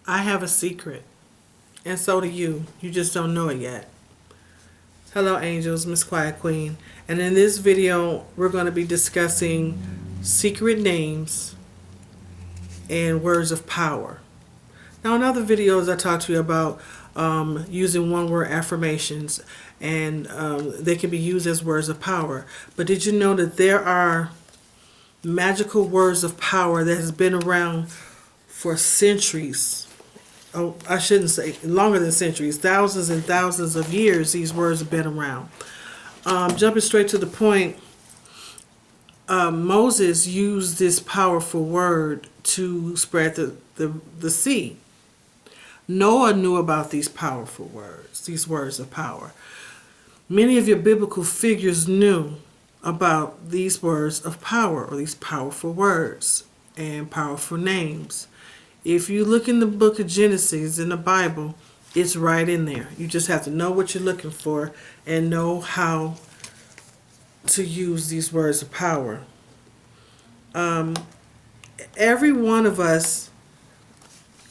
I have a secret, and so do you. You just don't know it yet. Hello, angels, Miss Quiet Queen. And in this video, we're going to be discussing secret names and words of power. Now, in other videos, I talked to you about using one-word affirmations, and they can be used as words of power. But did you know that there are magical words of power that has been around for centuries? Oh, I shouldn't say longer than centuries, thousands and thousands of years these words have been around. Jumping straight to the point, Moses used this powerful word to spread the sea. Noah knew about these powerful words, these words of power. Many of your biblical figures knew about these words of power, or these powerful words and powerful names. If you look in the book of Genesis in the Bible, it's right in there. You just have to know what you're looking for and know how to use these words of power. Every one of us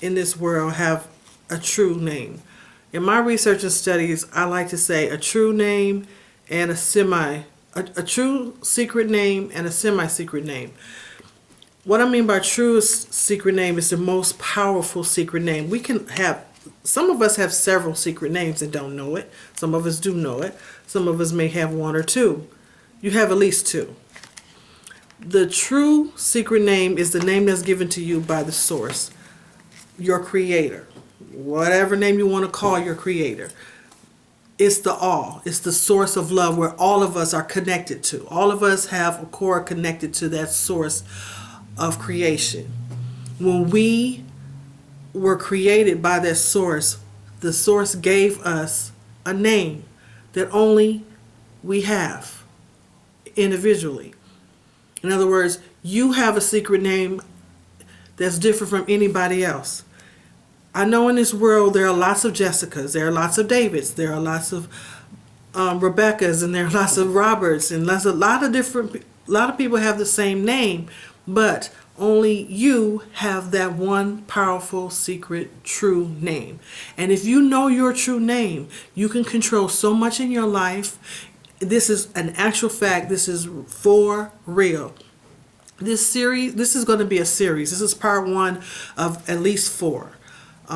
in this world have a true name. In my research and studies, I like to say a true name and a true secret name and a semi-secret name. What I mean by true secret name is the most powerful secret name. We can have, some of us have several secret names and don't know it. Some of us do know it. Some of us may have one or two. You have at least two. The true secret name is the name that's given to you by the source, your creator. Whatever name you want to call your creator. It's the all. It's the source of love where all of us are connected to. All of us have a core connected to that source of creation. When we were created by that source, the source gave us a name that only we have individually. In other words, you have a secret name that's different from anybody else. I know in this world there are lots of Jessicas, there are lots of Davids, there are lots of Rebeccas, and there are lots of Roberts, and a lot of people have the same name, but only you have that one powerful, secret, true name. And if you know your true name, you can control so much in your life. This is an actual fact. This is for real. This is going to be a series. This is part 1 of at least 4,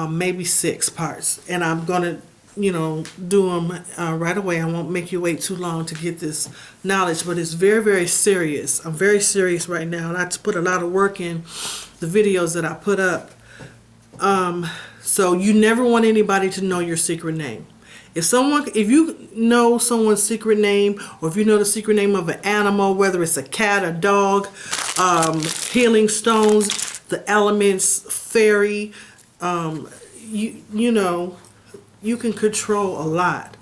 maybe 6 parts. And I'm going to do them right away. I won't make you wait too long to get this knowledge, but it's very, very serious. I'm very serious right now, and I put a lot of work in the videos that I put up. So you never want anybody to know your secret name. If you know someone's secret name, or if you know the secret name of an animal, whether it's a cat, a dog, healing stones, the elements, faery, you can control a lot.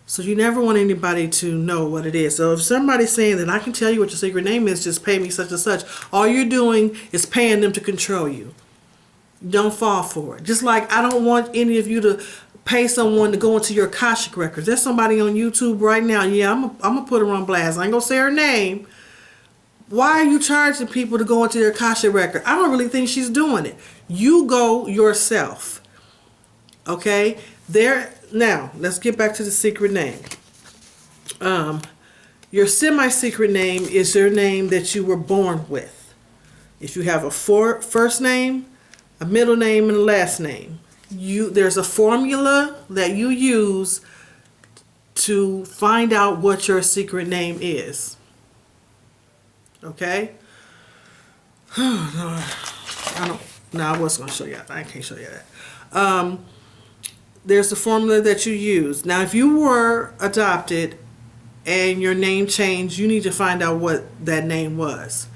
So you never want anybody to know what it is. So if somebody's saying that I can tell you what your secret name is, just pay me such and such, all you're doing is paying them to control you. Don't fall for it. Just like I don't want any of you to pay someone to go into your Akashic records. There's somebody on YouTube right now. Yeah, I'm gonna put her on blast. I ain't gonna say her name. Why are you charging people to go into your Akashic record? I don't really think she's doing it. You go yourself. Okay? Now, let's get back to the secret name. Your semi-secret name is your name that you were born with. If you have a first name, a middle name, and a last name, there's a formula that you use to find out what your secret name is. Okay? I was going to show you that. I can't show you that. There's a formula that you use. Now, if you were adopted and your name changed, you need to find out what that name was.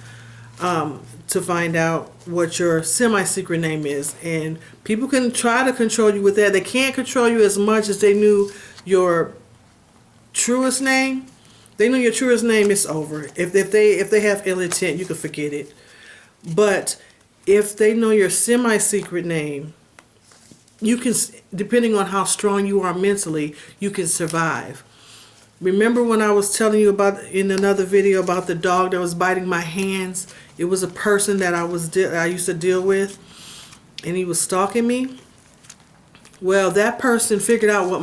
To find out what your semi-secret name is. And people can try to control you with that. They can't control you as much as they knew your truest name. They know your truest name, is over. If they have ill intent, you can forget it. But if they know your semi-secret name, you can, depending on how strong you are mentally, you can survive. Remember when I was telling you about in another video about the dog that was biting my hands? It was a person that I used to deal with. and he was stalking me. Well, that person figured out what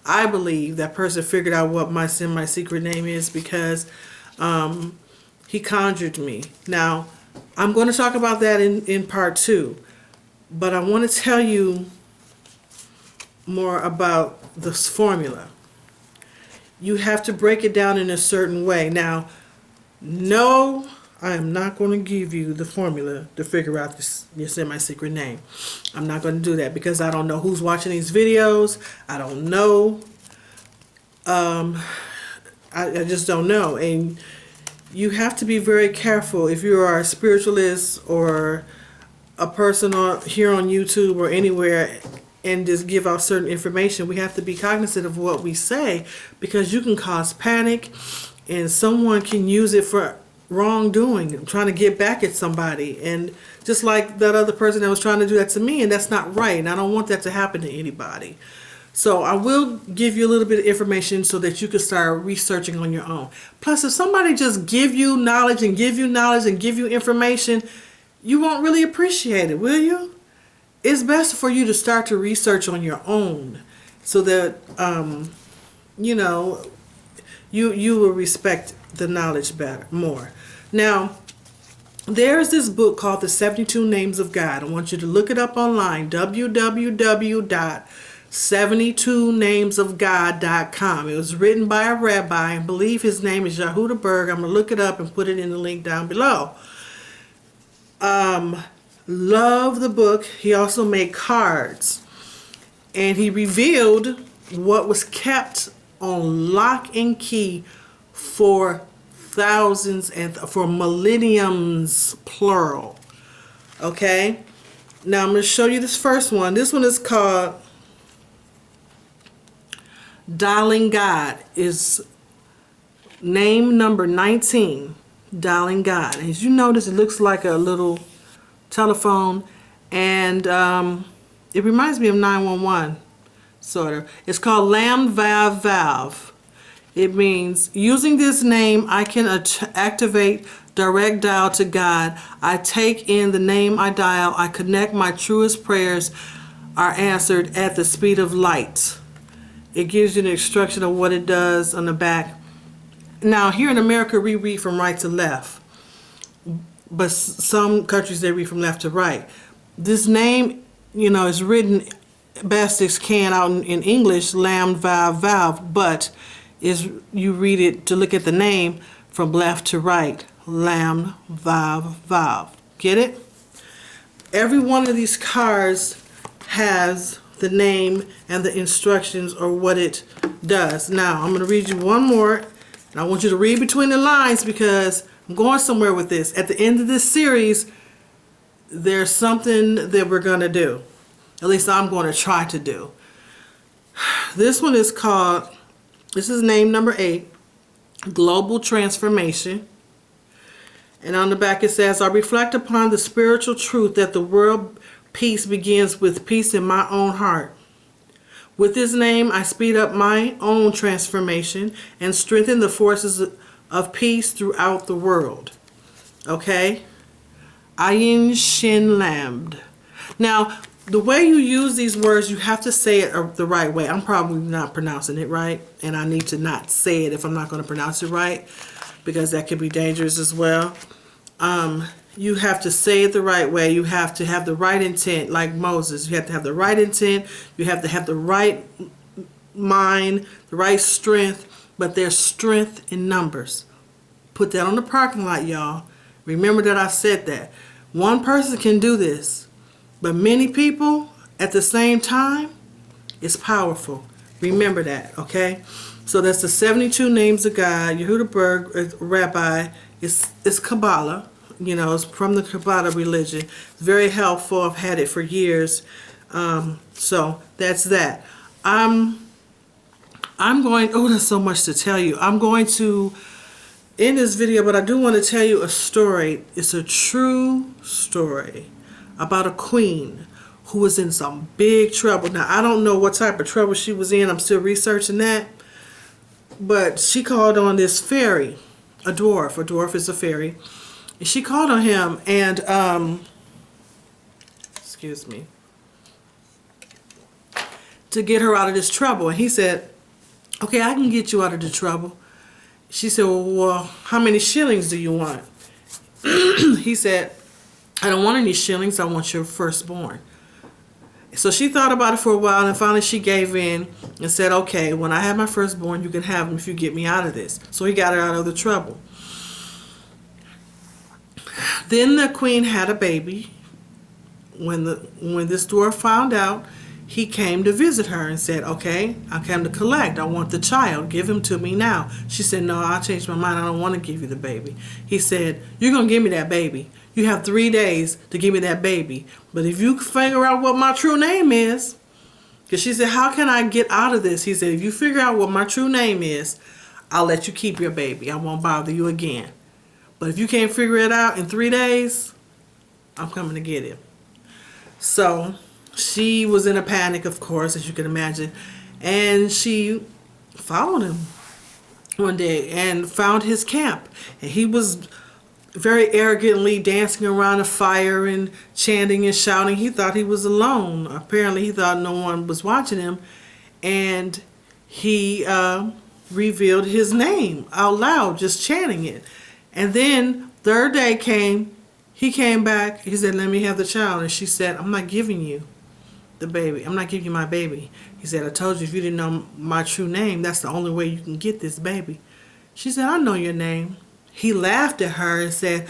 I believe that person figured out what my semi-secret name is because he conjured me. Now, I'm going to talk about that in part 2, but I want to tell you more about this formula. You have to break it down in a certain way. Now, no, I am not going to give you the formula to figure out your semi-secret name. I'm not going to do that because I don't know who's watching these videos. I don't know. I just don't know. And you have to be very careful if you are a spiritualist or a person here on YouTube or anywhere and just give out certain information. We have to be cognizant of what we say because you can cause panic and someone can use it for wrongdoing, trying to get back at somebody. And just like that other person that was trying to do that to me, and that's not right. And I don't want that to happen to anybody. So I will give you a little bit of information so that you can start researching on your own. Plus, if somebody just give you knowledge and give you knowledge and give you information, you won't really appreciate it, will you? It's best for you to start to research on your own so that, you know, you will respect the knowledge more. Now, there's this book called The 72 Names of God. I want you to look it up online, www.72namesofgod.com. It was written by a rabbi. I believe his name is Yehuda Berg. I'm going to look it up and put it in the link down below. Love the book. He also made cards. And he revealed what was kept on lock and key for thousands and for millenniums, plural. Okay? Now I'm going to show you this first one. This one is called Dialing God. Is name number 19. Dialing God. As you notice, it looks like a little telephone, and it reminds me of 911, sort of. It's called Lam Vav Valve. It means, using this name, I can activate direct dial to God. I take in the name I dial. I connect. My truest prayers are answered at the speed of light. It gives you an instruction of what it does on the back. Now, here in America, we read from right to left, but some countries, they read from left to right. This name, you know, is written best as can out in English, Lam Vav Valve, but you read it to look at the name from left to right, Lam Vav Valve. Get it? Every one of these cards has the name and the instructions or what it does. Now, I'm going to read you one more, and I want you to read between the lines because I'm going somewhere with this. At the end of this series, there's something that we're going to do. At least I'm going to try to do. This one is called, this is name number 8, Global Transformation. And on the back it says, I reflect upon the spiritual truth that the world peace begins with peace in my own heart. With this name, I speed up my own transformation and strengthen the forces of peace throughout the world. Okay? Ayin Shin Lamd. Now, the way you use these words, you have to say it the right way. I'm probably not pronouncing it right, and I need to not say it if I'm not going to pronounce it right, because that could be dangerous as well. You have to say it the right way. You have to have the right intent, like Moses. You have to have the right intent. You have to have the right mind, the right strength, but there's strength in numbers. Put that on the parking lot, y'all. Remember that I said that. One person can do this, but many people at the same time, it's powerful. Remember that, okay? So that's the 72 names of God. Yehuda Berg, rabbi, it's Kabbalah. You know, it's from the Kabbalah religion. It's very helpful. I've had it for years. So that's that. I'm going, oh, there's so much to tell you. I'm going to end this video, but I do want to tell you a story. It's a true story about a queen who was in some big trouble. Now, I don't know what type of trouble she was in. I'm still researching that. But she called on this fairy, a dwarf. A dwarf is a fairy. And she called on him, and excuse me, to get her out of this trouble. And he said, okay, I can get you out of the trouble. She said, well, how many shillings do you want? He said, I don't want any shillings, I want your firstborn. So she thought about it for a while, and finally she gave in and said, okay, when I have my firstborn, you can have him if you get me out of this. So he got her out of the trouble. Then the queen had a baby. When this dwarf found out, he came to visit her and said, okay, I came to collect. I want the child. Give him to me now. She said, no, I changed my mind. I don't want to give you the baby. He said, you're going to give me that baby. You have 3 days to give me that baby. But if you figure out what my true name is, because she said, how can I get out of this? He said, if you figure out what my true name is, I'll let you keep your baby. I won't bother you again. But if you can't figure it out in 3 days, I'm coming to get him. So she was in a panic, of course, as you can imagine. And she followed him one day and found his camp. And he was very arrogantly dancing around a fire and chanting and shouting. He thought he was alone. Apparently he thought no one was watching him. And he revealed his name out loud, just chanting it. And then third day came, he came back, he said, let me have the child. And she said, I'm not giving you the baby. I'm not giving you my baby. He said, I told you if you didn't know my true name, that's the only way you can get this baby. She said, I know your name. He laughed at her and said,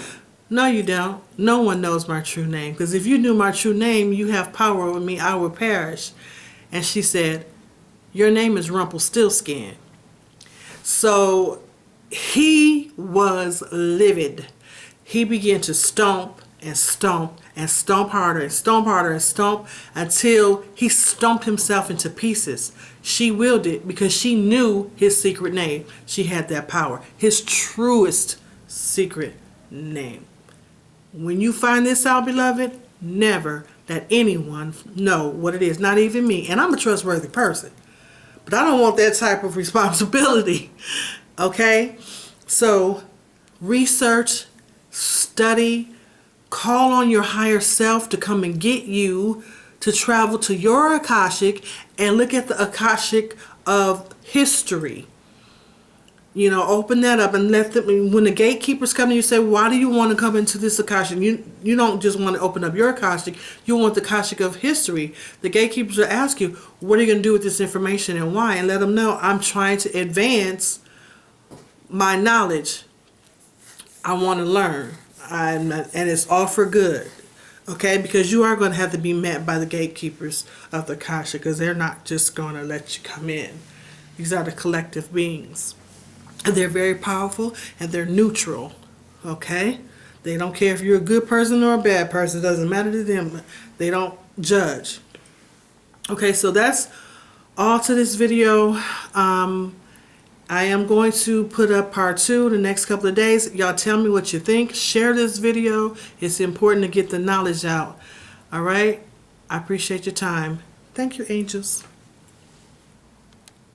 no, you don't. No one knows my true name. Because if you knew my true name, you have power over me, I would perish. And she said, your name is Rumpelstiltskin. So he was livid. He began to stomp and stomp and stomp harder and stomp harder and stomp until he stomped himself into pieces. She willed it because she knew his secret name. She had that power. His truest secret name. When you find this out, beloved, never let anyone know what it is. Not even me. And I'm a trustworthy person. But I don't want that type of responsibility. Okay? So research, study, call on your higher self to come and get you to travel to your Akashic and look at the Akashic of history. You know, open that up and let them, when the gatekeepers come to you, say, why do you want to come into this Akashic? You don't just want to open up your Akashic, you want the Akashic of history. The gatekeepers will ask you, what are you going to do with this information and why? And let them know, I'm trying to advance my knowledge. I want to learn. And it's all for good. Okay? Because you are going to have to be met by the gatekeepers of the Akashic, because they're not just going to let you come in. These are the collective beings. And they're very powerful and they're neutral. Okay? They don't care if you're a good person or a bad person. It doesn't matter to them. They don't judge. Okay, so that's all to this video. I am going to put up part 2 the next couple of days. Y'all tell me what you think. Share this video. It's important to get the knowledge out. All right? I appreciate your time. Thank you, angels.